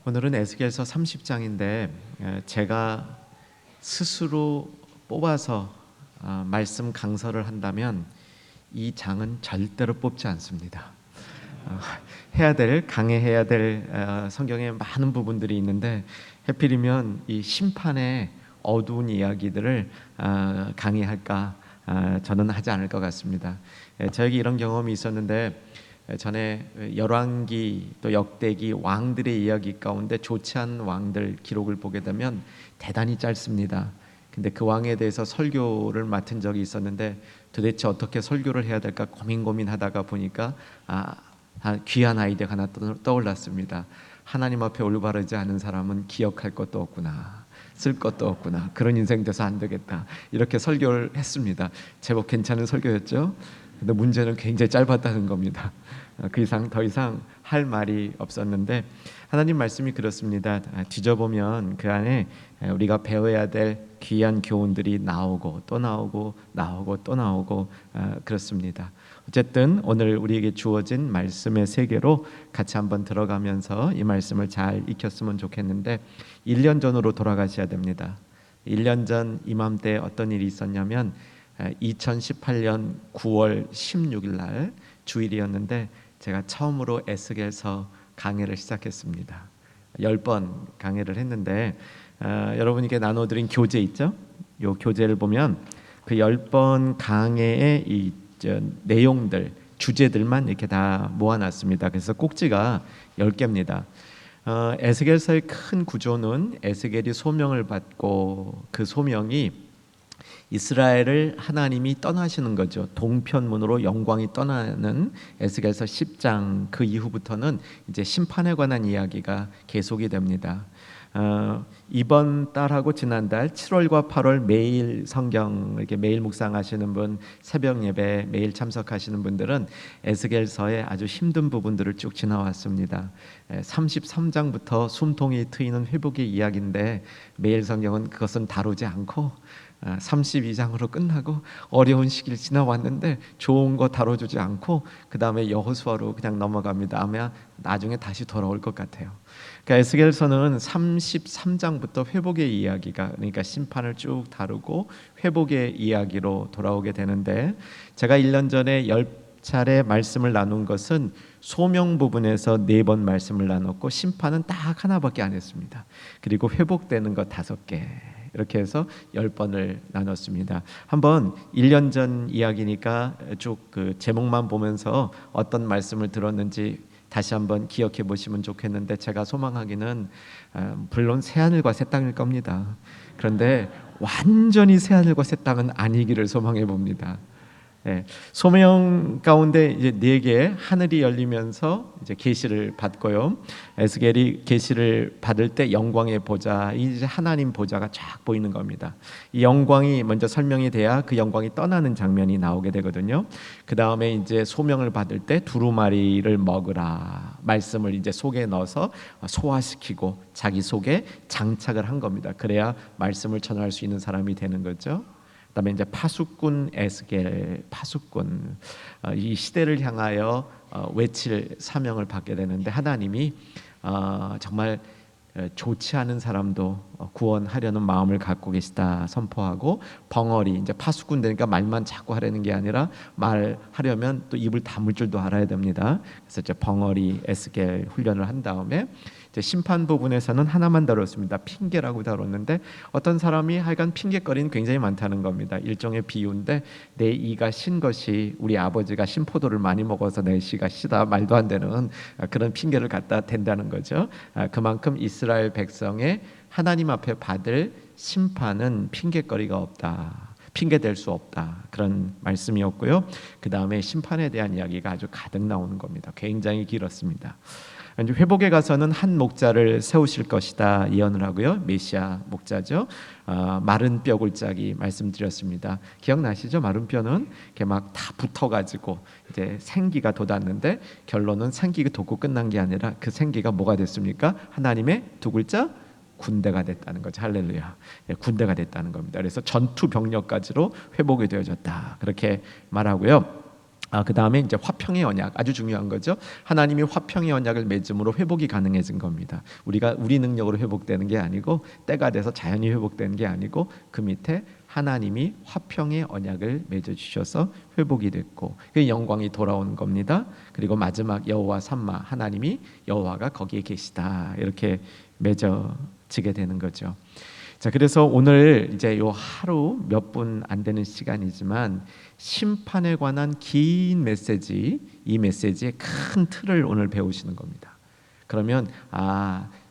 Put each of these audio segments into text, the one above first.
오늘은 에스겔서 30장인데 제가 스스로 뽑아서 말씀 강설을 한다면 이 장은 절대로 뽑지 않습니다. 강해해야 될 성경의 많은 부분들이 있는데 하필이면 이 심판의 어두운 이야기들을 강의할까 저는 하지 않을 것 같습니다. 저에게 이런 경험이 있었는데 전에 열왕기 또 역대기 왕들의 이야기 가운데 좋지 않은 왕들 기록을 보게 되면 대단히 짧습니다. 근데 그 왕에 대해서 설교를 맡은 적이 있었는데 도대체 어떻게 설교를 해야 될까 고민하다가 보니까 귀한 아이디어가 하나 떠올랐습니다. 하나님 앞에 올바르지 않은 사람은 기억할 것도 없구나, 쓸 것도 없구나, 그런 인생 돼서 안 되겠다, 이렇게 설교를 했습니다. 제법 괜찮은 설교였죠. 근데 문제는 굉장히 짧았다는 겁니다. 더 이상 할 말이 없었는데 하나님 말씀이 그렇습니다. 뒤져보면 그 안에 우리가 배워야 될 귀한 교훈들이 나오고 또 나오고 또 나오고 그렇습니다. 어쨌든 오늘 우리에게 주어진 말씀의 세계로 같이 한번 들어가면서 이 말씀을 잘 익혔으면 좋겠는데 1년 전으로 돌아가셔야 됩니다. 1년 전 이맘때 어떤 일이 있었냐면 2018년 9월 16일 날 주일이었는데 제가 처음으로 에스겔서 강해를 시작했습니다. 10번 강해를 했는데 여러분에게 나눠드린 교재 있죠? 이 교재를 보면 그 10번 강해의 이 내용들, 주제들만 이렇게 다 모아놨습니다. 그래서 꼭지가 10개입니다. 에스겔서의 큰 구조는 에스겔이 소명을 받고 그 소명이 이스라엘을 하나님이 떠나시는 거죠. 동편문으로 영광이 떠나는 에스겔서 10장 그 이후부터는 이제 심판에 관한 이야기가 계속이 됩니다. 이번 달하고 지난달 7월과 8월 매일 성경 이렇게 매일 묵상하시는 분, 새벽 예배 매일 참석하시는 분들은 에스겔서의 아주 힘든 부분들을 쭉 지나왔습니다. 33장부터 숨통이 트이는 회복의 이야기인데 매일 성경은 그것은 다루지 않고 32장으로 끝나고 어려운 시기를 지나왔는데 좋은 거 다뤄주지 않고 그 다음에 여호수아로 그냥 넘어갑니다. 아마 나중에 다시 돌아올 것 같아요. 그러니까 에스겔서는 33장부터 회복의 이야기가, 그러니까 심판을 쭉 다루고 회복의 이야기로 돌아오게 되는데 제가 1년 전에 10차례 말씀을 나눈 것은 소명 부분에서 4번 말씀을 나눴고 심판은 딱 하나밖에 안 했습니다. 그리고 회복되는 것 5개, 이렇게 해서 10번을 나눴습니다. 한번 1년 전 이야기니까 쭉 그 제목만 보면서 어떤 말씀을 들었는지 다시 한번 기억해 보시면 좋겠는데 제가 소망하기는 물론 새하늘과 새 땅일 겁니다. 그런데 완전히 새하늘과 새 땅은 아니기를 소망해 봅니다. 소명 가운데 이제 4개 하늘이 열리면서 이제 계시를 받고요. 에스겔이 계시를 받을 때 영광의 보좌, 이제 하나님 보좌가 쫙 보이는 겁니다. 이 영광이 먼저 설명이 돼야 그 영광이 떠나는 장면이 나오게 되거든요. 그 다음에 이제 소명을 받을 때 두루마리를 먹으라 말씀을 이제 속에 넣어서 소화시키고 자기 속에 장착을 한 겁니다. 그래야 말씀을 전할 수 있는 사람이 되는 거죠. 그다음에 이제 파수꾼 에스겔, 파수꾼 이 시대를 향하여 외칠 사명을 받게 되는데 하나님이 정말 좋지 않은 사람도 구원하려는 마음을 갖고 계시다 선포하고, 벙어리, 이제 파수꾼 되니까 말만 자꾸 하려는 게 아니라 말하려면 또 입을 다물 줄도 알아야 됩니다. 그래서 이제 벙어리 에스겔 훈련을 한 다음에 이제 심판 부분에서는 하나만 다뤘습니다. 핑계라고 다뤘는데 어떤 사람이 하여간 핑계거리는 굉장히 많다는 겁니다. 일종의 비유인데 내 이가 신 것이 우리 아버지가 신포도를 많이 먹어서 내 이가 시다, 말도 안 되는 그런 핑계를 갖다 댄다는 거죠. 그만큼 이스라엘 백성의 하나님 앞에 받을 심판은 핑계거리가 없다, 핑계 댈 수 없다, 그런 말씀이었고요. 그 다음에 심판에 대한 이야기가 아주 가득 나오는 겁니다. 굉장히 길었습니다. 이제 회복에 가서는 한 목자를 세우실 것이다 예언을 하고요. 메시아 목자죠. 마른 뼈 골짜기 말씀드렸습니다. 기억나시죠? 마른 뼈는 이렇게 막 다 붙어가지고 이제 생기가 돋았는데 결론은 생기가 돋고 끝난 게 아니라 그 생기가 뭐가 됐습니까? 하나님의 2글자 군대가 됐다는 거죠. 할렐루야. 군대가 됐다는 겁니다. 그래서 전투 병력까지로 회복이 되어졌다, 그렇게 말하고요. 그 다음에 이제 화평의 언약, 아주 중요한 거죠. 하나님이 화평의 언약을 맺음으로 회복이 가능해진 겁니다. 우리 능력으로 회복되는 게 아니고, 때가 돼서 자연히 회복되는 게 아니고, 그 밑에 하나님이 화평의 언약을 맺어주셔서 회복이 됐고, 그 영광이 돌아오는 겁니다. 그리고 마지막 여호와 삼마, 하나님이 여호와가 거기에 계시다, 이렇게 맺어지게 되는 거죠. 자, 그래서 오늘 이제 요 하루 몇 분 안 되는 시간이지만 심판에 관한 긴 메시지, 이 메시지의 큰 틀을 오늘 배우시는 겁니다. 그러면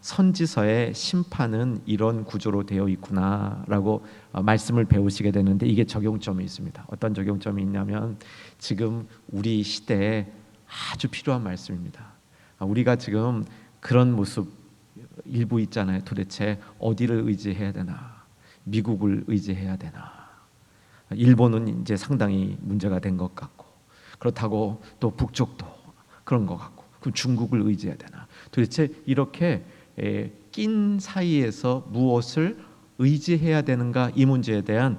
선지서의 심판은 이런 구조로 되어 있구나라고 말씀을 배우시게 되는데, 이게 적용점이 있습니다. 어떤 적용점이 있냐면 지금 우리 시대에 아주 필요한 말씀입니다. 우리가 지금 그런 모습 일부 있잖아요. 도대체 어디를 의지해야 되나? 미국을 의지해야 되나? 일본은 이제 상당히 문제가 된 것 같고, 그렇다고 또 북쪽도 그런 것 같고, 그럼 중국을 의지해야 되나? 도대체 이렇게 낀 사이에서 무엇을 의지해야 되는가, 이 문제에 대한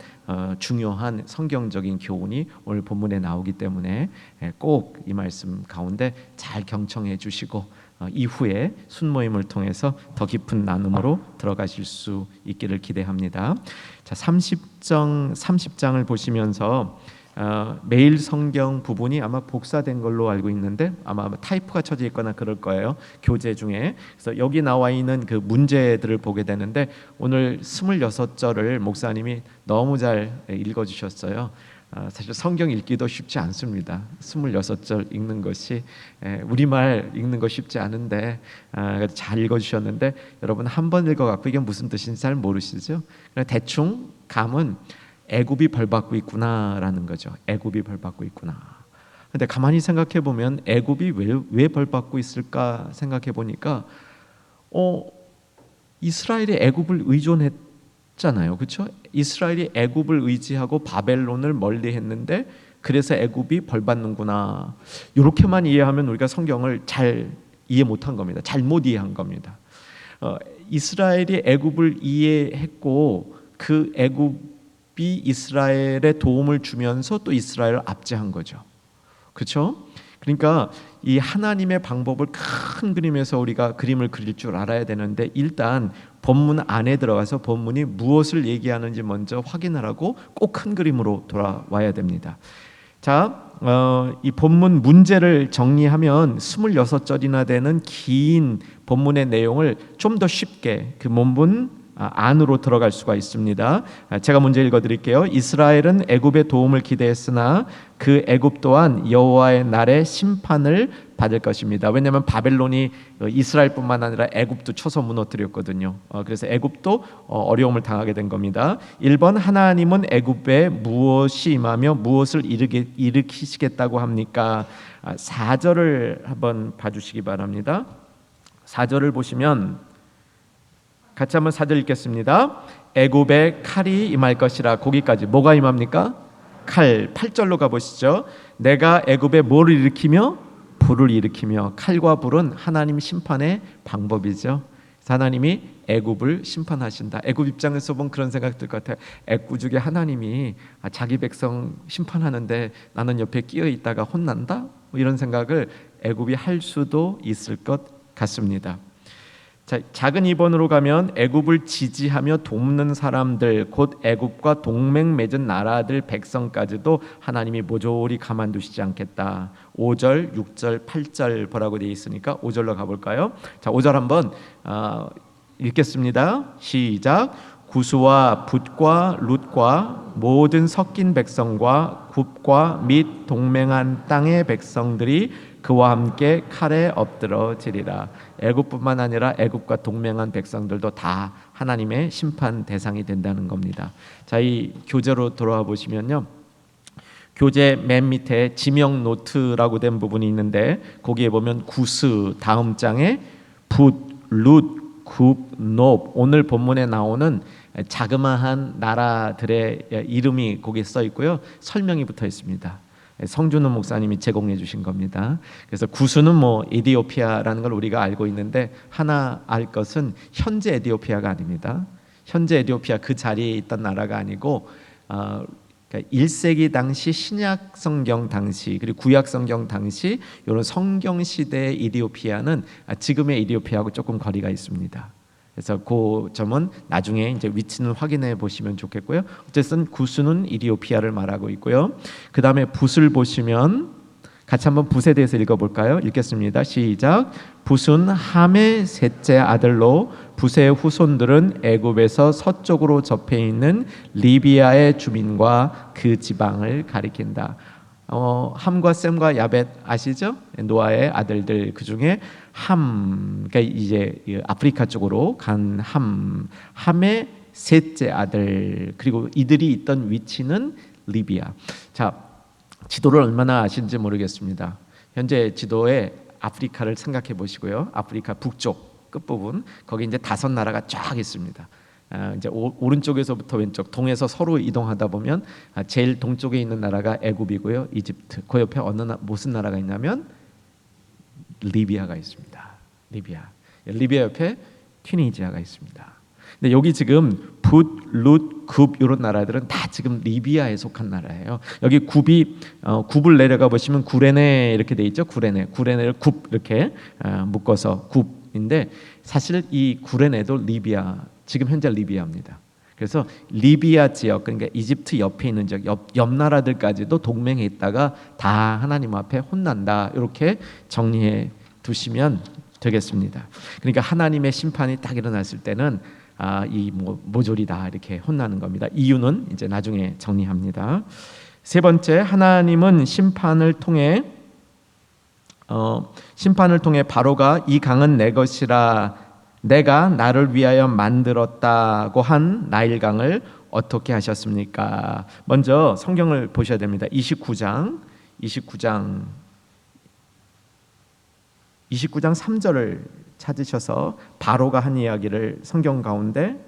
중요한 성경적인 교훈이 오늘 본문에 나오기 때문에 꼭 이 말씀 가운데 잘 경청해 주시고 이후에 순모임을 통해서 더 깊은 나눔으로 들어가실 수 있기를 기대합니다. 자, 30장을 보시면서 매일 성경 부분이 아마 복사된 걸로 알고 있는데, 아마 타이프가 쳐져 있거나 그럴 거예요, 교재 중에. 그래서 여기 나와 있는 그 문제들을 보게 되는데, 오늘 26절을 목사님이 너무 잘 읽어주셨어요. 사실 성경 읽기도 쉽지 않습니다. 26절 읽는 것이, 우리말 읽는 거 쉽지 않은데 잘 읽어주셨는데, 여러분 한 번 읽어갖고 이게 무슨 뜻인지 잘 모르시죠? 대충 감은 애굽이 벌받고 있구나라는 거죠. 애굽이 벌받고 있구나. 근데 가만히 생각해 보면 애굽이 왜 벌받고 있을까 생각해 보니까 이스라엘이 애굽을 의존했잖아요, 그렇죠? 이스라엘이 애굽을 의지하고 바벨론을 멀리했는데, 그래서 애굽이 벌받는구나, 이렇게만 이해하면 우리가 성경을 잘 이해 못한 겁니다. 잘못 이해한 겁니다. 이스라엘이 애굽을 이해했고, 그 애굽이 이스라엘에 도움을 주면서 또 이스라엘을 압제한 거죠, 그렇죠? 그러니까 이 하나님의 방법을 큰 그림에서 우리가 그림을 그릴 줄 알아야 되는데, 일단 본문 안에 들어가서 본문이 무엇을 얘기하는지 먼저 확인을 하고 꼭 큰 그림으로 돌아와야 됩니다. 자, 이 본문 문제를 정리하면 26절이나 되는 긴 본문의 내용을 좀 더 쉽게 그 본문 안으로 들어갈 수가 있습니다. 제가 먼저 읽어드릴게요. 이스라엘은 애굽의 도움을 기대했으나 그 애굽 또한 여호와의 날에 심판을 받을 것입니다. 왜냐하면 바벨론이 이스라엘뿐만 아니라 애굽도 쳐서 무너뜨렸거든요. 그래서 애굽도 어려움을 당하게 된 겁니다. 1번, 하나님은 애굽에 무엇이 임하며 무엇을 일으키시겠다고 합니까? 4절을 한번 봐주시기 바랍니다. 4절을 보시면 같이 한번 4절 읽겠습니다. 애굽에 칼이 임할 것이라. 거기까지 뭐가 임합니까? 칼. 8절로 가보시죠. 내가 애굽에 뭘 일으키며? 불을 일으키며. 칼과 불은 하나님 심판의 방법이죠. 하나님이 애굽을 심판하신다. 애굽 입장에서 보면 그런 생각 들 것 같아요. 애굽족의 하나님이 자기 백성 심판하는데 나는 옆에 끼어 있다가 혼난다? 이런 생각을 애굽이 할 수도 있을 것 같습니다. 자, 작은 2번으로 가면 애굽을 지지하며 돕는 사람들, 곧 애굽과 동맹 맺은 나라들 백성까지도 하나님이 모조리 가만두시지 않겠다. 5절, 6절, 8절 보라고 되어 있으니까 5절로 가볼까요? 자, 5절 한번 읽겠습니다. 시작. 구스와 붓과 룻과 모든 섞인 백성과 굽과 및 동맹한 땅의 백성들이 그와 함께 칼에 엎드러지리라. 애굽뿐만 아니라 애굽과 동맹한 백성들도 다 하나님의 심판 대상이 된다는 겁니다. 자, 이 교재로 돌아와 보시면요, 교재 맨 밑에 지명 노트라고 된 부분이 있는데, 거기에 보면 구스 다음 장에 붓, 룻, 굽, 놉, 오늘 본문에 나오는 자그마한 나라들의 이름이 거기에 써 있고요, 설명이 붙어 있습니다. 성준호 목사님이 제공해 주신 겁니다. 그래서 구스는 에디오피아라는 걸 우리가 알고 있는데, 하나 알 것은 현재 에디오피아가 아닙니다. 현재 에디오피아 그 자리에 있던 나라가 아니고 그러니까 1세기 당시 신약 성경 당시 그리고 구약 성경 당시 이런 성경 시대의 이디오피아는 지금의 이디오피아하고 조금 거리가 있습니다. 그래서 그 점은 나중에 이제 위치는 확인해 보시면 좋겠고요. 어쨌든 구스는 이디오피아를 말하고 있고요. 그 다음에 붓을 보시면 같이 한번 붓에 대해서 읽어볼까요? 읽겠습니다. 시작. 붓은 함의 셋째 아들로 붓의 후손들은 애굽에서 서쪽으로 접해 있는 리비아의 주민과 그 지방을 가리킨다. 함과 셈과 야벳 아시죠? 노아의 아들들 그 중에 함, 그러니까 이제 아프리카 쪽으로 간 함의 셋째 아들 그리고 이들이 있던 위치는 리비아. 자, 지도를 얼마나 아시는지 모르겠습니다. 현재 지도에 아프리카를 생각해 보시고요. 아프리카 북쪽 끝부분 거기 이제 5나라가 쫙 있습니다. 이제 오른쪽에서부터 왼쪽 동에서 서로 이동하다 보면 제일 동쪽에 있는 나라가 애굽이고요. 이집트. 그 옆에 무슨 나라가 있냐면 리비아가 있습니다. 리비아 옆에 튀니지아가 있습니다. 근데 여기 지금 붓, 룻, 굽 이런 나라들은 다 지금 리비아에 속한 나라예요. 여기 굽을 내려가 보시면 구레네 이렇게 돼 있죠. 구레네를 굽 이렇게 묶어서 굽인데 사실 이 구레네도 리비아 지금 현재 리비아입니다. 그래서 리비아 지역 그러니까 이집트 옆에 있는 지역 옆 나라들까지도 동맹에 있다가 다 하나님 앞에 혼난다 이렇게 정리해 두시면 되겠습니다. 그러니까 하나님의 심판이 딱 일어났을 때는 이 모조리다 이렇게 혼나는 겁니다. 이유는 이제 나중에 정리합니다. 세 번째, 하나님은 심판을 통해 바로가 이 강은 내 것이라 내가 나를 위하여 만들었다고 한 나일강을 어떻게 하셨습니까? 먼저 성경을 보셔야 됩니다. 29장 3절을 찾으셔서 바로가 한 이야기를 성경 가운데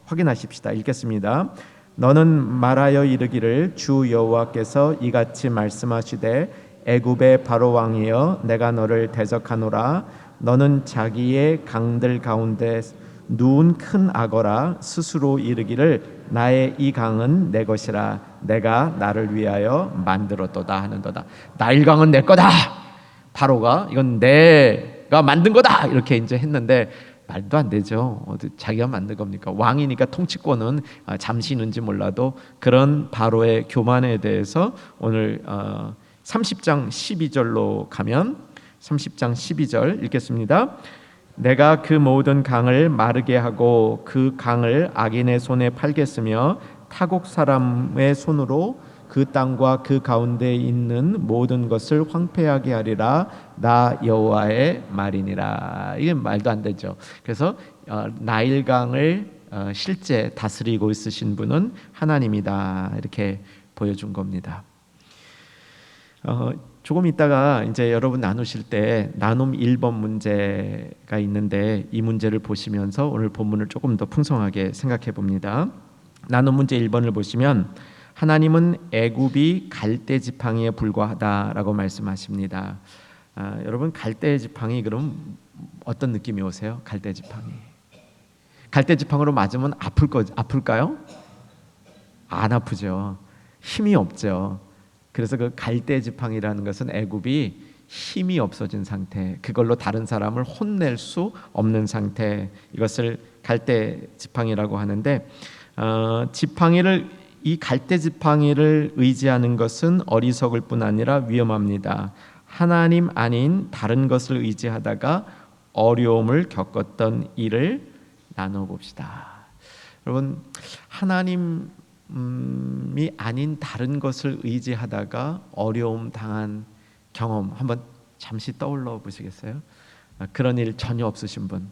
확인하십시다. 읽겠습니다. 너는 말하여 이르기를 주 여호와께서 이같이 말씀하시되 애굽의 바로 왕이여 내가 너를 대적하노라. 너는 자기의 강들 가운데 누운 큰 악어라 스스로 이르기를 나의 이 강은 내 것이라 내가 나를 위하여 만들었도다 하는도다. 나일강은 내 거다. 바로가 이건 내가 만든 거다 이렇게 이제 했는데 말도 안 되죠. 자기가 만든 겁니까? 왕이니까 통치권은 잠시 있는지 몰라도 그런 바로의 교만에 대해서 오늘 30장 12절로 가면 30장 12절 읽겠습니다. 내가 그 모든 강을 마르게 하고 그 강을 악인의 손에 팔겠으며 타국 사람의 손으로 그 땅과 그 가운데 있는 모든 것을 황폐하게 하리라. 나 여호와의 말이니라. 이게 말도 안 되죠. 그래서 나일강을 실제 다스리고 있으신 분은 하나님이다 이렇게 보여준 겁니다. 조금 있다가 이제 여러분 나누실 때 나눔 1번 문제가 있는데 이 문제를 보시면서 오늘 본문을 조금 더 풍성하게 생각해 봅니다. 나눔 문제 1번을 보시면 하나님은 애굽이 갈대 지팡이에 불과하다라고 말씀하십니다. 여러분 갈대 지팡이 그럼 어떤 느낌이 오세요? 갈대 지팡이. 갈대 지팡이로 맞으면 아플까요? 안 아프죠. 힘이 없죠. 그래서 그 갈대 지팡이라는 것은 애굽이 힘이 없어진 상태, 그걸로 다른 사람을 혼낼 수 없는 상태, 이것을 갈대 지팡이라고 하는데 이 갈대 지팡이를 의지하는 것은 어리석을 뿐 아니라 위험합니다. 하나님 아닌 다른 것을 의지하다가 어려움을 겪었던 일을 나눠봅시다. 여러분, 하나님이 아닌 다른 것을 의지하다가 어려움 당한 경험 한번 잠시 떠올려 보시겠어요? 그런 일 전혀 없으신 분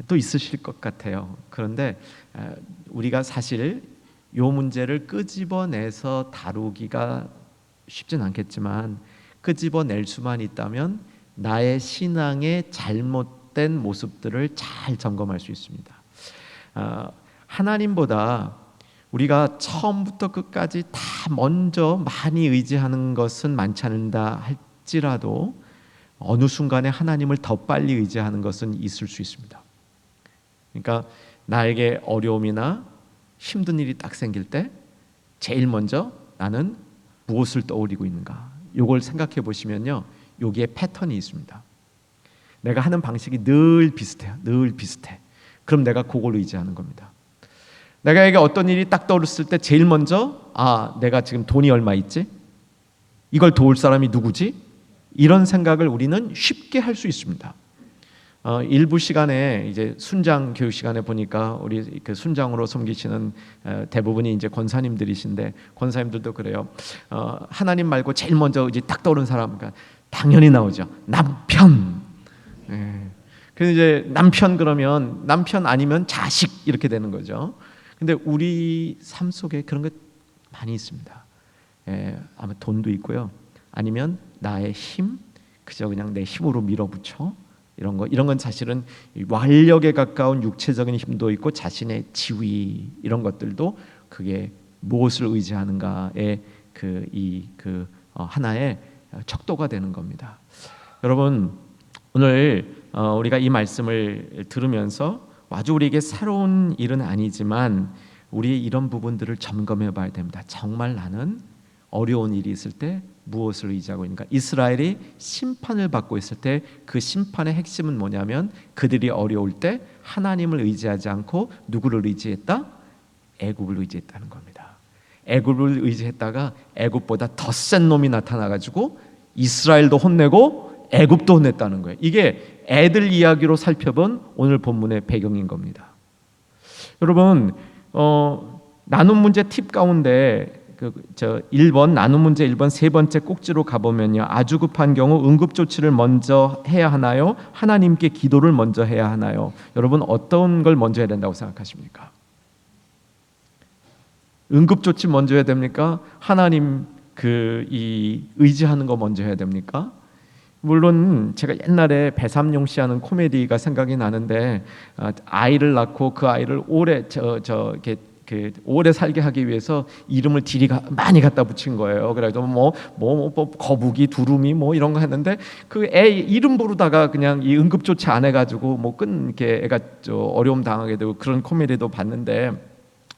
또 있으실 것 같아요. 그런데 우리가 사실 이 문제를 끄집어내서 다루기가 쉽진 않겠지만 끄집어낼 수만 있다면 나의 신앙의 잘못된 모습들을 잘 점검할 수 있습니다. 하나님보다 우리가 처음부터 끝까지 다 먼저 많이 의지하는 것은 많지 않는다 할지라도 어느 순간에 하나님을 더 빨리 의지하는 것은 있을 수 있습니다. 그러니까 나에게 어려움이나 힘든 일이 딱 생길 때 제일 먼저 나는 무엇을 떠올리고 있는가? 이걸 생각해 보시면요, 여기에 패턴이 있습니다. 내가 하는 방식이 늘 비슷해요. 늘 비슷해. 그럼 내가 그걸 의지하는 겁니다. 내가 어떤 일이 딱 떠올랐을 때 제일 먼저 내가 지금 돈이 얼마 있지? 이걸 도울 사람이 누구지? 이런 생각을 우리는 쉽게 할 수 있습니다. 일부 시간에 이제 순장 교육 시간에 보니까 우리 그 순장으로 섬기시는 대부분이 이제 권사님들이신데, 권사님들도 그래요. 하나님 말고 제일 먼저 이제 딱 떠오르는 사람, 그러니까 당연히 나오죠. 남편. 그래서 이제 남편 그러면 남편 아니면 자식 이렇게 되는 거죠. 근데 우리 삶 속에 그런 것 많이 있습니다. 아마 돈도 있고요. 아니면 나의 힘, 그저 그냥 내 힘으로 밀어붙여. 이런 건 사실은 완력에 가까운 육체적인 힘도 있고 자신의 지위, 이런 것들도 그게 무엇을 의지하는가의 하나의 척도가 되는 겁니다. 여러분, 오늘 우리가 이 말씀을 들으면서 아주 우리에게 새로운 일은 아니지만 우리의 이런 부분들을 점검해 봐야 됩니다. 정말 나는 어려운 일이 있을 때 무엇을 의지하고 있는가? 이스라엘이 심판을 받고 있을 때 그 심판의 핵심은 뭐냐면, 그들이 어려울 때 하나님을 의지하지 않고 누구를 의지했다? 애굽을 의지했다는 겁니다. 애굽을 의지했다가 애굽보다 더 센 놈이 나타나가지고 이스라엘도 혼내고 애굽도 혼냈다는 거예요. 이게 애들 이야기로 살펴본 오늘 본문의 배경인 겁니다. 여러분, 나눔 문제 팁 가운데 1번 나눔 문제 1번 세 번째 꼭지로 가보면요, 아주 급한 경우 응급조치를 먼저 해야 하나요? 하나님께 기도를 먼저 해야 하나요? 여러분, 어떤 걸 먼저 해야 된다고 생각하십니까? 응급조치 먼저 해야 됩니까? 하나님 의지하는 거 먼저 해야 됩니까? 물론 제가 옛날에 배삼용 씨 하는 코미디가 생각이 나는데, 아이를 낳고 그 아이를 오래 살게 하기 위해서 이름을 많이 갖다 붙인 거예요. 그래서 뭐 거북이, 두루미 뭐 이런 거 했는데, 그 애 이름 부르다가 그냥 이 응급조치 안 해가지고 이렇게 애가 어려움 당하게 되고, 그런 코미디도 봤는데,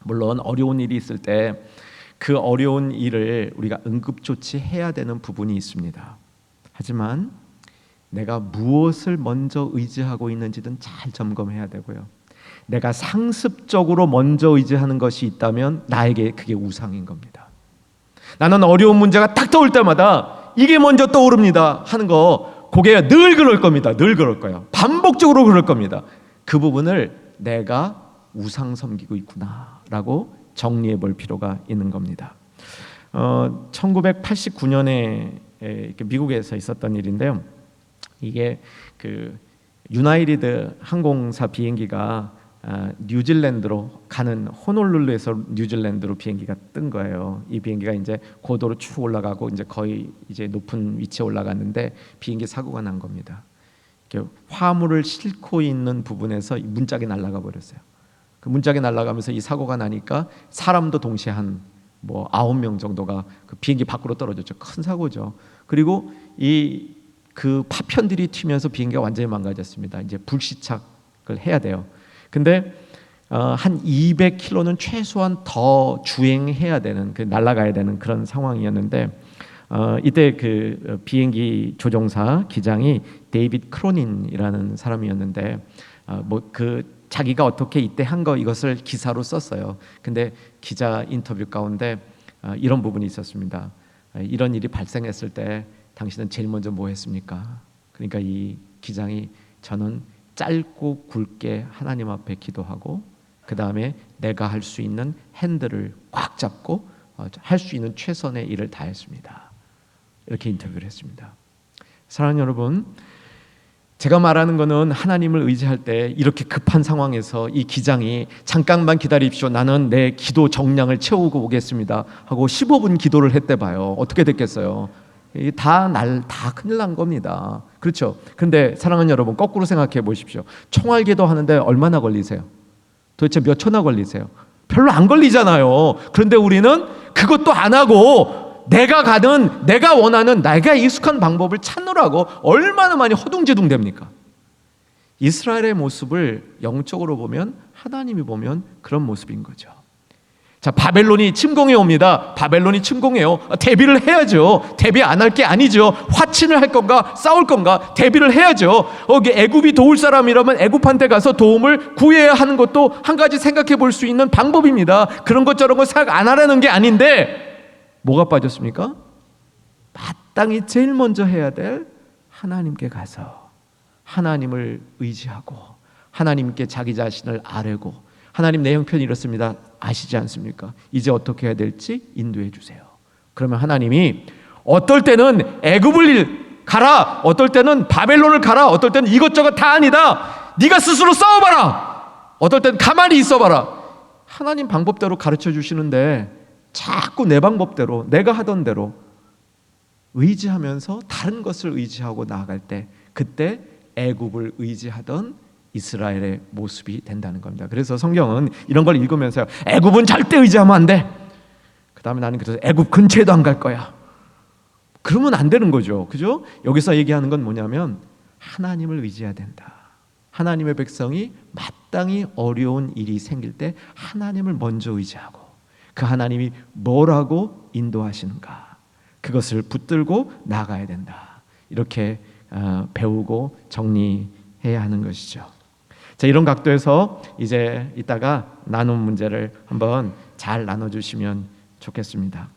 물론 어려운 일이 있을 때 그 어려운 일을 우리가 응급조치 해야 되는 부분이 있습니다. 하지만 내가 무엇을 먼저 의지하고 있는지는 잘 점검해야 되고요. 내가 상습적으로 먼저 의지하는 것이 있다면 나에게 그게 우상인 겁니다. 나는 어려운 문제가 딱 떠올 때마다 이게 먼저 떠오릅니다 하는 거, 그게 늘 그럴 겁니다. 늘 그럴 거예요. 반복적으로 그럴 겁니다. 그 부분을 내가 우상 섬기고 있구나라고 정리해 볼 필요가 있는 겁니다. 1989년에 미국에서 있었던 일인데요. 이게 유나이티드 항공사 비행기가 뉴질랜드로 가는, 호놀룰루에서 뉴질랜드로 비행기가 뜬 거예요. 이 비행기가 이제 고도로 쭉 올라가고 이제 거의 이제 높은 위치에 올라갔는데 비행기 사고가 난 겁니다. 화물을 싣고 있는 부분에서 문짝이 날아가 버렸어요. 그 문짝이 날아가면서 이 사고가 나니까 사람도 동시에 한 9명 정도가 그 비행기 밖으로 떨어졌죠. 큰 사고죠. 그리고 그 파편들이 튀면서 비행기가 완전히 망가졌습니다. 이제 불시착을 해야 돼요. 근데 한 200km는 최소한 더 주행해야 되는, 날아가야 되는 그런 상황이었는데, 이때 그 비행기 조종사 기장이 데이빗 크로닌이라는 사람이었는데, 자기가 어떻게 이때 한 거, 이것을 기사로 썼어요. 근데 기자 인터뷰 가운데 이런 부분이 있었습니다. 이런 일이 발생했을 때 당신은 제일 먼저 뭐 했습니까? 그러니까 이 기장이, 저는 짧고 굵게 하나님 앞에 기도하고 그 다음에 내가 할 수 있는 핸들을 꽉 잡고 할 수 있는 최선의 일을 다했습니다. 이렇게 인터뷰를 했습니다. 사랑하는 여러분, 제가 말하는 거는 하나님을 의지할 때 이렇게 급한 상황에서 이 기장이 잠깐만 기다립시오, 나는 내 기도 정량을 채우고 오겠습니다 하고 15분 기도를 했대 봐요. 어떻게 됐겠어요? 다 큰일 난 겁니다. 그렇죠? 근데 사랑하는 여러분, 거꾸로 생각해 보십시오. 총알기도 하는데 얼마나 걸리세요? 도대체 몇 초나 걸리세요? 별로 안 걸리잖아요. 그런데 우리는 그것도 안 하고 내가 원하는, 내가 익숙한 방법을 찾느라고 얼마나 많이 허둥지둥 됩니까? 이스라엘의 모습을 영적으로 보면, 하나님이 보면 그런 모습인 거죠. 자, 바벨론이 침공해 옵니다. 바벨론이 침공해요. 대비를 해야죠. 대비 안 할 게 아니죠. 화친을 할 건가 싸울 건가 대비를 해야죠. 애굽이 도울 사람이라면 애굽한테 가서 도움을 구해야 하는 것도 한 가지 생각해 볼 수 있는 방법입니다. 그런 것 저런 거 생각 안 하라는 게 아닌데 뭐가 빠졌습니까? 마땅히 제일 먼저 해야 될 하나님께 가서 하나님을 의지하고 하나님께 자기 자신을 아뢰고, 하나님 내 형편이 이렇습니다 아시지 않습니까? 이제 어떻게 해야 될지 인도해 주세요. 그러면 하나님이 어떨 때는 애굽을 가라, 어떨 때는 바벨론을 가라, 어떨 때는 이것저것 다 아니다, 네가 스스로 싸워봐라, 어떨 때는 가만히 있어봐라, 하나님 방법대로 가르쳐 주시는데 자꾸 내 방법대로 내가 하던 대로 의지하면서 다른 것을 의지하고 나아갈 때, 그때 애굽을 의지하던 이스라엘의 모습이 된다는 겁니다. 그래서 성경은 이런 걸 읽으면서 애굽은 절대 의지하면 안 돼. 그 다음에 나는 그래서 애굽 근처에도 안 갈 거야. 그러면 안 되는 거죠. 그죠? 여기서 얘기하는 건 뭐냐면 하나님을 의지해야 된다. 하나님의 백성이 마땅히 어려운 일이 생길 때 하나님을 먼저 의지하고 그 하나님이 뭐라고 인도하시는가, 그것을 붙들고 나가야 된다. 이렇게 배우고 정리해야 하는 것이죠. 자, 이런 각도에서 이제 이따가 나눔 문제를 한번 잘 나눠주시면 좋겠습니다.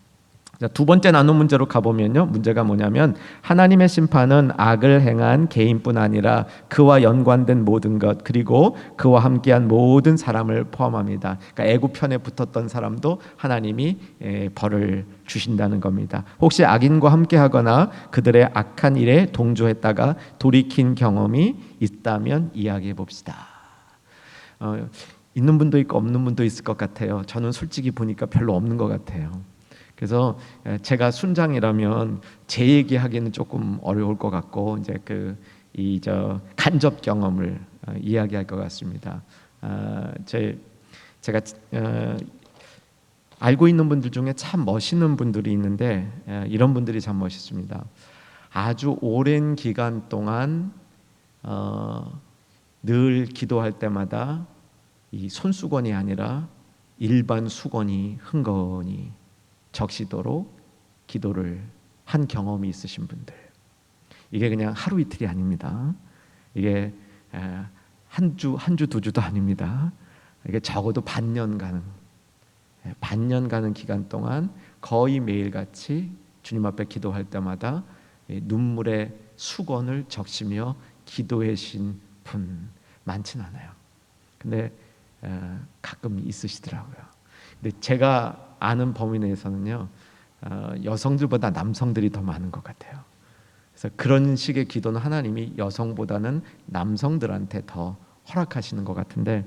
자, 두 번째 나눔 문제로 가보면요, 문제가 뭐냐면 하나님의 심판은 악을 행한 개인뿐 아니라 그와 연관된 모든 것, 그리고 그와 함께한 모든 사람을 포함합니다. 그러니까 애굽 편에 붙었던 사람도 하나님이 벌을 주신다는 겁니다. 혹시 악인과 함께하거나 그들의 악한 일에 동조했다가 돌이킨 경험이 있다면 이야기해 봅시다. 있는 분도 있고 없는 분도 있을 것 같아요. 저는 솔직히 보니까 별로 없는 것 같아요. 그래서 제가 순장이라면 제 얘기하기는 조금 어려울 것 같고, 이제 간접 경험을 이야기할 것 같습니다. 제가 알고 있는 분들 중에 참 멋있는 분들이 있는데 이런 분들이 참 멋있습니다. 아주 오랜 기간 동안 늘 기도할 때마다 이 손수건이 아니라 일반 수건이 흥건히 적시도록 기도를 한 경험이 있으신 분들, 이게 그냥 하루 이틀이 아닙니다. 이게 한 주 두 주도 아닙니다. 이게 적어도 반년 가는 기간 동안 거의 매일같이 주님 앞에 기도할 때마다 눈물의 수건을 적시며 기도하신 분 많진 않아요. 근데 가끔 있으시더라고요. 근데 제가 아는 범위 내에서는요, 여성들보다 남성들이 더 많은 것 같아요. 그래서 그런 식의 기도는 하나님이 여성보다는 남성들한테 더 허락하시는 것 같은데,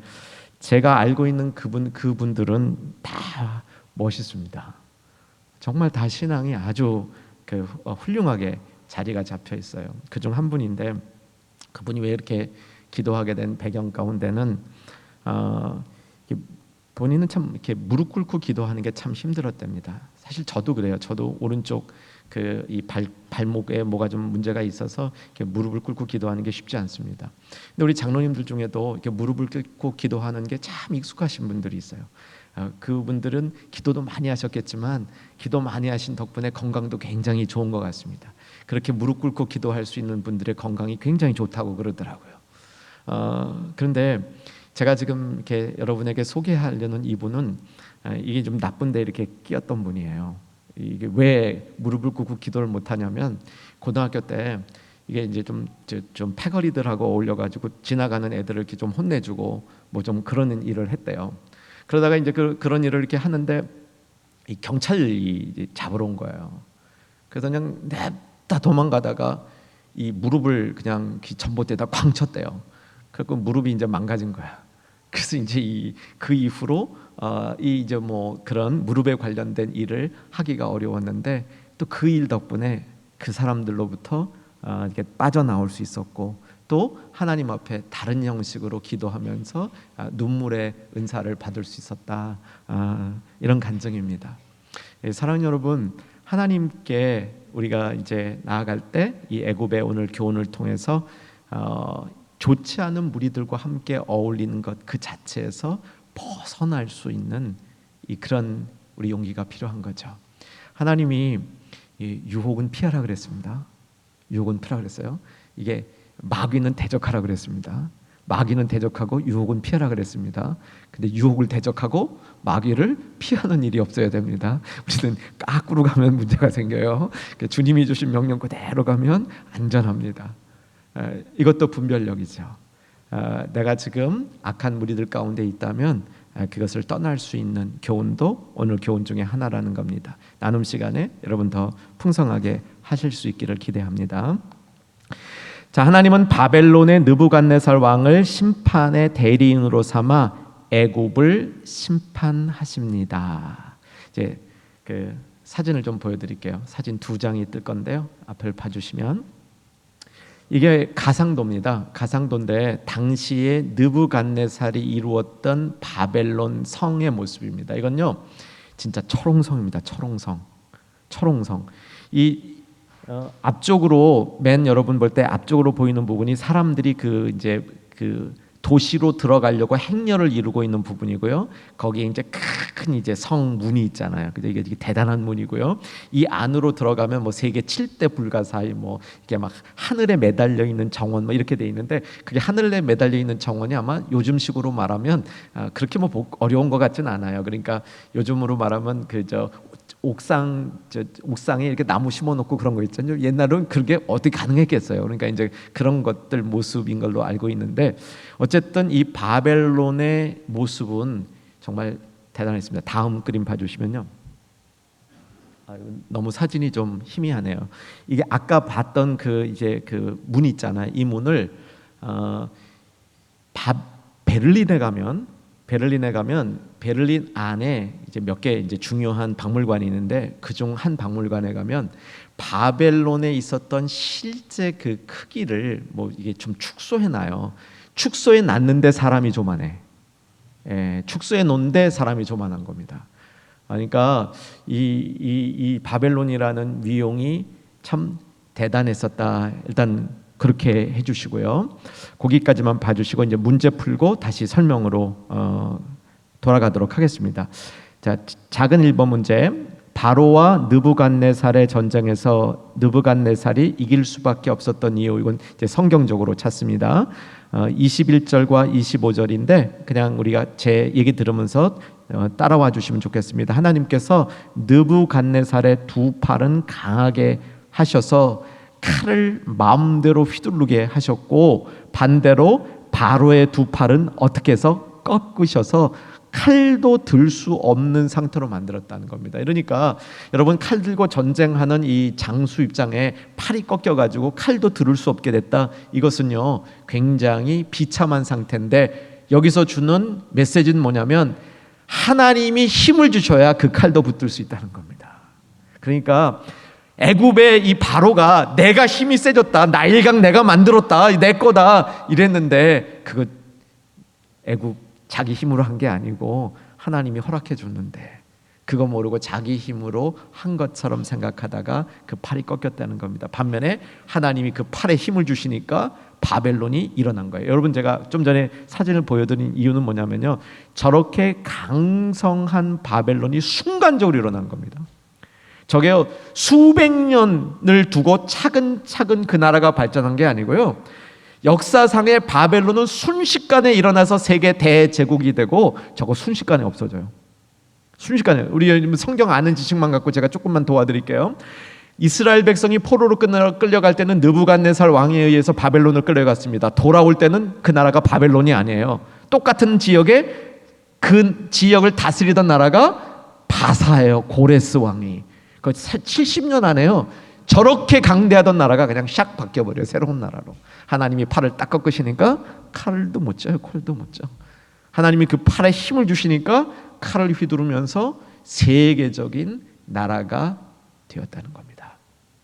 제가 알고 있는 그분들은 다 멋있습니다. 정말 다 신앙이 아주 훌륭하게 자리가 잡혀 있어요. 그중 한 분인데, 그분이 왜 이렇게 기도하게 된 배경 가운데는 본인은 참 이렇게 무릎 꿇고 기도하는 게 참 힘들었답니다. 사실 저도 그래요. 저도 오른쪽 이 발목에 뭐가 좀 문제가 있어서 이렇게 무릎을 꿇고 기도하는 게 쉽지 않습니다. 근데 우리 장로님들 중에도 이렇게 무릎을 꿇고 기도하는 게 참 익숙하신 분들이 있어요. 그분들은 기도도 많이 하셨겠지만 기도 많이 하신 덕분에 건강도 굉장히 좋은 것 같습니다. 그렇게 무릎 꿇고 기도할 수 있는 분들의 건강이 굉장히 좋다고 그러더라고요. 그런데 제가 지금 이렇게 여러분에게 소개하려는 이분은 이게 좀 나쁜데 이렇게 끼었던 분이에요. 이게 왜 무릎을 꿇고 기도를 못 하냐면, 고등학교 때 이게 이제 좀 패거리들하고 어울려가지고 지나가는 애들을 이렇게 좀 혼내주고 뭐 좀 그런 일을 했대요. 그러다가 이제 그런 일을 이렇게 하는데 이 경찰이 잡으러 온 거예요. 그래서 그냥 냅다 도망가다가 이 무릎을 그냥 전봇대에다 쾅 쳤대요. 그래서 무릎이 이제 망가진 거야. 그래서 이제 그 이후로 이제 뭐 그런 무릎에 관련된 일을 하기가 어려웠는데, 또 그 일 덕분에 그 사람들로부터 이렇게 빠져나올 수 있었고, 또 하나님 앞에 다른 형식으로 기도하면서 눈물의 은사를 받을 수 있었다. 이런 간증입니다. 사랑하는 여러분, 하나님께 우리가 이제 나아갈 때 이 애굽의 오늘 교훈을 통해서 좋지 않은 무리들과 함께 어울리는 것 그 자체에서 벗어날 수 있는 그런 우리 용기가 필요한 거죠. 하나님이 이 유혹은 피하라 그랬습니다. 유혹은 피하라 그랬어요. 이게 마귀는 대적하라 그랬습니다. 마귀는 대적하고 유혹은 피하라 그랬습니다. 근데 유혹을 대적하고 마귀를 피하는 일이 없어야 됩니다. 우리는 까꾸로 가면 문제가 생겨요. 주님이 주신 명령 그대로 가면 안전합니다. 이것도 분별력이죠. 내가 지금 악한 무리들 가운데 있다면 그것을 떠날 수 있는 교훈도 오늘 교훈 중에 하나라는 겁니다. 나눔 시간에 여러분 더 풍성하게 하실 수 있기를 기대합니다. 자, 하나님은 바벨론의 느부갓네살 왕을 심판의 대리인으로 삼아 애굽을 심판하십니다. 이제 그 사진을 좀 보여드릴게요. 사진 2장이 뜰 건데요. 앞을 봐주시면 이게 가상도입니다. 가상도인데 당시에 느부갓네살이 이루었던 바벨론 성의 모습입니다. 이건요, 진짜 철옹성입니다. 철옹성. 이 앞쪽으로 여러분 볼 때 앞쪽으로 보이는 부분이 사람들이 그 도시로 들어가려고 행렬을 이루고 있는 부분이고요. 거기에 이제 큰 이제 성문이 있잖아요. 이게 대단한 문이고요. 이 안으로 들어가면 뭐 세계 7대 불가사의 뭐 이게 막 하늘에 매달려 있는 정원 뭐 이렇게 돼 있는데, 그게 하늘에 매달려 있는 정원이 아마 요즘식으로 말하면 그렇게 뭐 어려운 것 같진 않아요. 그러니까 요즘으로 말하면 옥상에 이렇게 나무 심어놓고 그런 거 있잖아요. 옛날은 그게 어떻게 가능했겠어요. 그러니까 이제 그런 것들 모습인 걸로 알고 있는데, 어쨌든 이 바벨론의 모습은 정말 대단했습니다. 다음 그림 봐주시면요. 너무 사진이 좀 희미하네요. 이게 아까 봤던 그 문 있잖아요. 이 문을 베를린에 가면 베를린 안에 이제 몇 개 이제 중요한 박물관이 있는데, 그중 한 박물관에 가면 바벨론에 있었던 실제 그 크기를 뭐 이게 좀 축소해 놔요. 축소해 놨는데 사람이 조만해. 축소해 놓은데 사람이 조만한 겁니다. 그러니까 이 바벨론이라는 위용이 참 대단했었다. 일단 그렇게 해주시고요. 거기까지만 봐주시고 이제 문제 풀고 다시 설명으로 돌아가도록 하겠습니다. 자, 작은 1번 문제. 바로와 느부갓네살의 전쟁에서 느부갓네살이 이길 수밖에 없었던 이유, 이건 이제 성경적으로 찾습니다. 21절과 25절인데 그냥 우리가 제 얘기 들으면서 따라와 주시면 좋겠습니다. 하나님께서 느부갓네살의 두 팔은 강하게 하셔서 칼을 마음대로 휘두르게 하셨고, 반대로 바로의 두 팔은 어떻게 해서 꺾으셔서 칼도 들 수 없는 상태로 만들었다는 겁니다. 그러니까 여러분, 칼 들고 전쟁하는 이 장수 입장에 팔이 꺾여가지고 칼도 들을 수 없게 됐다. 이것은요 굉장히 비참한 상태인데, 여기서 주는 메시지는 뭐냐면 하나님이 힘을 주셔야 그 칼도 붙들 수 있다는 겁니다. 그러니까 애굽의 이 바로가 내가 힘이 세졌다, 나일강 내가 만들었다, 내 거다 이랬는데, 그거 애굽 자기 힘으로 한 게 아니고 하나님이 허락해 줬는데, 그거 모르고 자기 힘으로 한 것처럼 생각하다가 그 팔이 꺾였다는 겁니다. 반면에 하나님이 그 팔에 힘을 주시니까 바벨론이 일어난 거예요. 여러분, 제가 좀 전에 사진을 보여드린 이유는 뭐냐면요, 저렇게 강성한 바벨론이 순간적으로 일어난 겁니다. 저게 수백 년을 두고 차근차근 그 나라가 발전한 게 아니고요, 역사상의 바벨론은 순식간에 일어나서 세계 대제국이 되고 저거 순식간에 없어져요. 순식간에. 우리 성경 아는 지식만 갖고 제가 조금만 도와드릴게요. 이스라엘 백성이 포로로 끌려갈 때는 느부갓네살 왕에 의해서 바벨론을 끌려갔습니다. 돌아올 때는 그 나라가 바벨론이 아니에요. 똑같은 지역에 그 지역을 다스리던 나라가 바사예요. 고레스 왕이. 70년 안에요. 저렇게 강대하던 나라가 그냥 샥 바뀌어버려요. 새로운 나라로. 하나님이 팔을 딱 꺾으시니까 칼도 못 쪄요. 콜도 못 쪄. 하나님이 그 팔에 힘을 주시니까 칼을 휘두르면서 세계적인 나라가 되었다는 겁니다.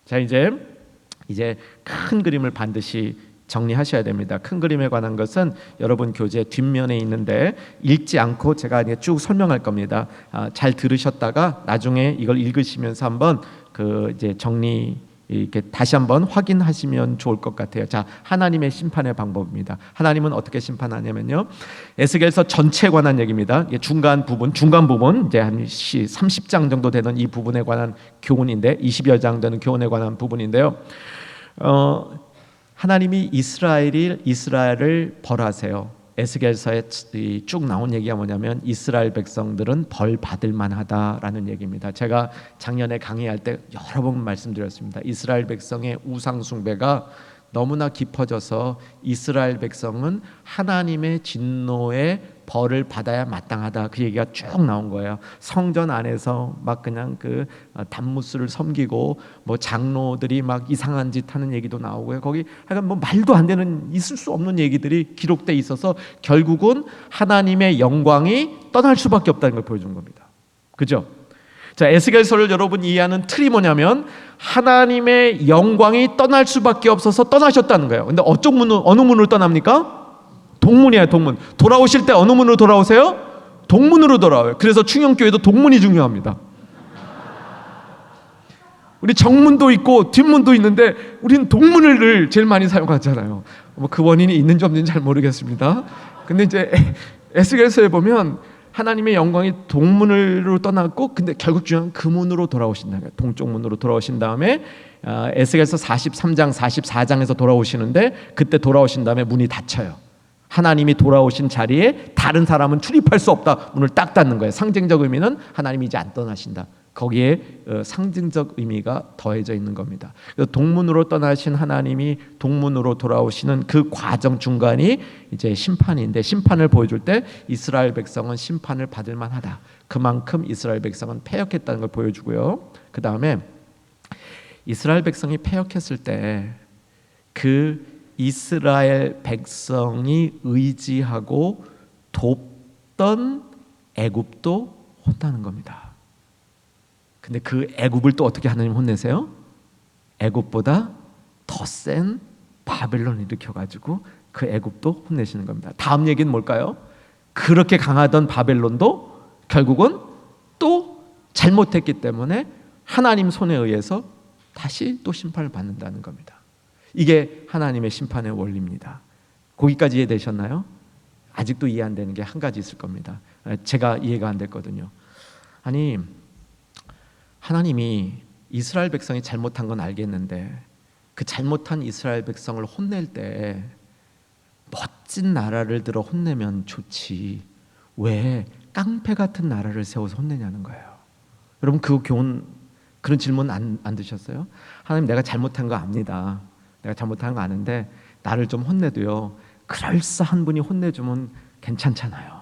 자, 이제 큰 그림을 반드시 정리하셔야 됩니다. 큰 그림에 관한 것은 여러분 교재 뒷면에 있는데 읽지 않고 제가 이제 쭉 설명할 겁니다. 잘 들으셨다가 나중에 이걸 읽으시면서 한번 이제 정리 이렇게 다시 한번 확인하시면 좋을 것 같아요. 자, 하나님의 심판의 방법입니다. 하나님은 어떻게 심판하냐면요, 에스겔서 전체에 관한 얘기입니다. 중간 부분 이제 한 30장 정도 되는 이 부분에 관한 교훈인데, 20여 장 되는 교훈에 관한 부분인데요. 하나님이 이스라엘을 벌하세요. 에스겔서에 쭉 나온 얘기가 뭐냐면 이스라엘 백성들은 벌 받을 만하다라는 얘기입니다. 제가 작년에 강의할 때 여러 번 말씀드렸습니다. 이스라엘 백성의 우상 숭배가 너무나 깊어져서 이스라엘 백성은 하나님의 진노의 벌을 받아야 마땅하다, 그 얘기가 쭉 나온 거예요. 성전 안에서 막 그냥 그 단무스를 섬기고 뭐 장로들이 막 이상한 짓 하는 얘기도 나오고요. 거기 하여간 뭐 말도 안 되는, 있을 수 없는 얘기들이 기록돼 있어서 결국은 하나님의 영광이 떠날 수밖에 없다는 걸 보여준 겁니다. 그죠? 자, 에스겔서를 여러분 이해하는 틀이 뭐냐면 하나님의 영광이 떠날 수밖에 없어서 떠나셨다는 거예요. 근데 어느 문으로 떠납니까? 동문이에요, 동문. 돌아오실 때 어느 문으로 돌아오세요? 동문으로 돌아와요. 그래서 충영교회도 동문이 중요합니다. 우리 정문도 있고 뒷문도 있는데 우리는 동문을 제일 많이 사용하잖아요. 뭐 그 원인이 있는지 없는지 잘 모르겠습니다. 근데 이제 에스겔서에 보면 하나님의 영광이 동문으로 떠났고, 근데 결국 중요한 그 문으로 돌아오신다. 동쪽 문으로 돌아오신 다음에 에스겔서 43장 44장에서 돌아오시는데, 그때 돌아오신 다음에 문이 닫혀요. 하나님이 돌아오신 자리에 다른 사람은 출입할 수 없다. 문을 딱 닫는 거예요. 상징적 의미는 하나님이 이제 안 떠나신다. 거기에 상징적 의미가 더해져 있는 겁니다. 동문으로 떠나신 하나님이 동문으로 돌아오시는 그 과정 중간이 이제 심판인데, 심판을 보여줄 때 이스라엘 백성은 심판을 받을 만하다. 그만큼 이스라엘 백성은 패역했다는 걸 보여주고요. 그 다음에 이스라엘 백성이 패역했을 때 그 이스라엘 백성이 의지하고 돕던 애굽도 혼나는 겁니다. 근데 그 애굽을 또 어떻게 하나님 혼내세요? 애굽보다 더 센 바벨론을 일으켜가지고 그 애굽도 혼내시는 겁니다. 다음 얘기는 뭘까요? 그렇게 강하던 바벨론도 결국은 또 잘못했기 때문에 하나님 손에 의해서 다시 또 심판을 받는다는 겁니다. 이게 하나님의 심판의 원리입니다. 거기까지 이해되셨나요? 아직도 이해 안 되는 게 한 가지 있을 겁니다. 제가 이해가 안 됐거든요. 아니, 하나님이 이스라엘 백성이 잘못한 건 알겠는데 그 잘못한 이스라엘 백성을 혼낼 때 멋진 나라를 들어 혼내면 좋지, 왜 깡패 같은 나라를 세워서 혼내냐는 거예요. 여러분, 그 교훈, 그런 질문 안 드셨어요? 하나님, 내가 잘못한 거 압니다. 내가 잘못한 거 아는데 나를 좀 혼내도요, 그럴싸한 분이 혼내주면 괜찮잖아요.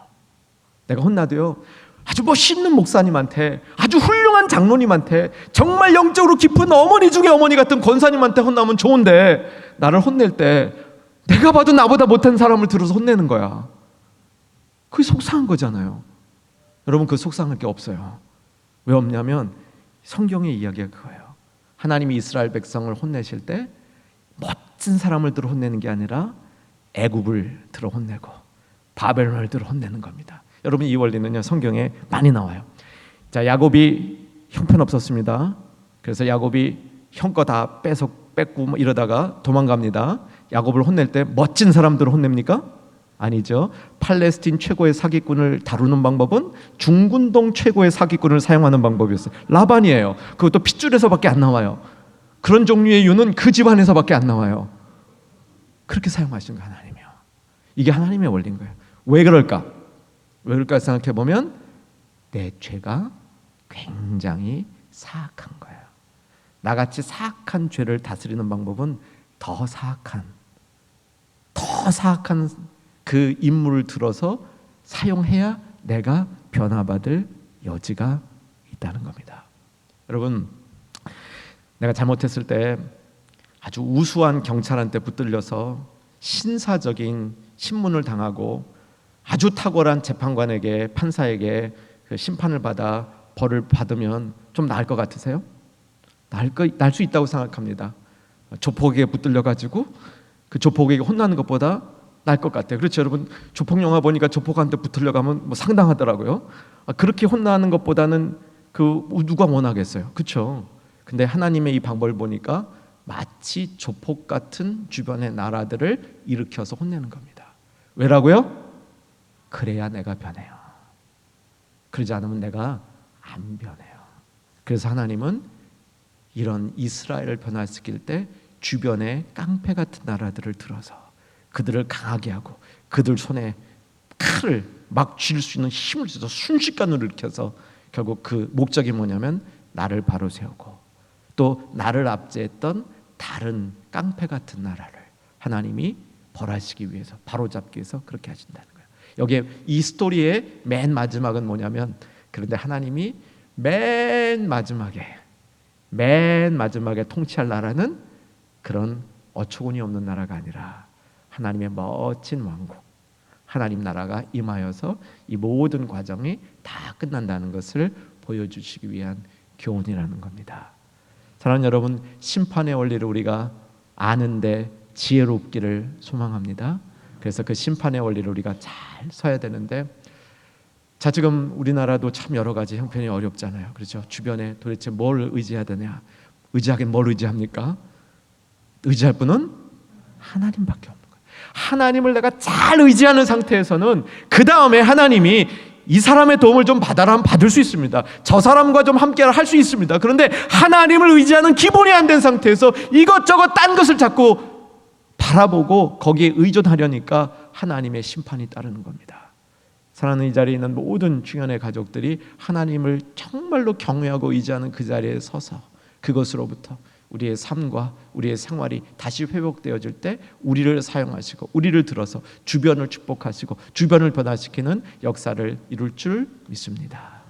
내가 혼나도요, 아주 멋있는 목사님한테, 아주 훌륭한 장로님한테, 정말 영적으로 깊은 어머니 중에 어머니 같은 권사님한테 혼나면 좋은데, 나를 혼낼 때 내가 봐도 나보다 못한 사람을 들어서 혼내는 거야. 그게 속상한 거잖아요. 여러분, 그 속상할 게 없어요. 왜 없냐면 성경의 이야기가 그거예요. 하나님이 이스라엘 백성을 혼내실 때 멋진 사람을 들어 혼내는 게 아니라 애굽을 들어 혼내고 바벨론을 들어 혼내는 겁니다. 여러분, 이 원리는요, 성경에 많이 나와요. 자, 야곱이 형편없었습니다. 그래서 야곱이 형 거 다 뺏고 뭐 이러다가 도망갑니다. 야곱을 혼낼 때 멋진 사람들을 혼냅니까? 아니죠. 팔레스틴 최고의 사기꾼을 다루는 방법은 중군동 최고의 사기꾼을 사용하는 방법이었어요. 라반이에요. 그것도 핏줄에서밖에 안 나와요. 그런 종류의 유는 그 집안에서밖에 안 나와요. 그렇게 사용하신 거 하나님이요. 이게 하나님의 원리인 거예요. 왜 그럴까? 왜 그럴까 생각해 보면 내 죄가 굉장히 사악한 거예요. 나같이 사악한 죄를 다스리는 방법은 더 사악한 그 인물을 들어서 사용해야 내가 변화받을 여지가 있다는 겁니다. 여러분, 내가 잘못했을 때 아주 우수한 경찰한테 붙들려서 신사적인 신문을 당하고 아주 탁월한 재판관에게, 판사에게 그 심판을 받아 벌을 받으면 좀 나을 것 같으세요? 날 수 있다고 생각합니다. 조폭에게 붙들려가지고 그 조폭에게 혼나는 것보다 나을 것 같아요. 그렇죠, 여러분? 조폭 영화 보니까 조폭한테 붙들려가면 뭐 상당하더라고요. 그렇게 혼나는 것보다는 그 누가 원하겠어요, 그렇죠? 근데 하나님의 이 방법을 보니까 마치 조폭 같은 주변의 나라들을 일으켜서 혼내는 겁니다. 왜라고요? 그래야 내가 변해요. 그러지 않으면 내가 안 변해요. 그래서 하나님은 이런 이스라엘을 변화시킬 때 주변에 깡패 같은 나라들을 들어서 그들을 강하게 하고 그들 손에 칼을 막 쥘 수 있는 힘을 줘서 순식간으로 일으켜서 결국 그 목적이 뭐냐면 나를 바로 세우고 또 나를 압제했던 다른 깡패 같은 나라를 하나님이 벌하시기 위해서 바로잡기 위해서 그렇게 하신다는 거예요. 여기에 이 스토리의 맨 마지막은 뭐냐면, 그런데 하나님이 맨 마지막에 통치할 나라는 그런 어처구니 없는 나라가 아니라 하나님의 멋진 왕국, 하나님 나라가 임하여서 이 모든 과정이 다 끝난다는 것을 보여주시기 위한 교훈이라는 겁니다. 사랑하는 여러분, 심판의 원리를 우리가 아는데 지혜롭기를 소망합니다. 그래서 그 심판의 원리를 우리가 잘 써야 되는데, 자, 지금 우리나라도 참 여러 가지 형편이 어렵잖아요. 그렇죠? 주변에 도대체 뭘 의지해야 되냐? 의지하긴 뭘 의지합니까? 의지할 분은 하나님밖에 없는 거예요. 하나님을 내가 잘 의지하는 상태에서는 그 다음에 하나님이 이 사람의 도움을 좀 받아라 받을 수 있습니다. 저 사람과 좀 함께 할 수 있습니다. 그런데 하나님을 의지하는 기본이 안 된 상태에서 이것저것 딴 것을 자꾸 바라보고 거기에 의존하려니까 하나님의 심판이 따르는 겁니다. 사랑하는 이 자리에 있는 모든 중연의 가족들이 하나님을 정말로 경외하고 의지하는 그 자리에 서서 그것으로부터 우리의 삶과 우리의 생활이 다시 회복되어질 때 우리를 사용하시고 우리를 들어서 주변을 축복하시고 주변을 변화시키는 역사를 이룰 줄 믿습니다.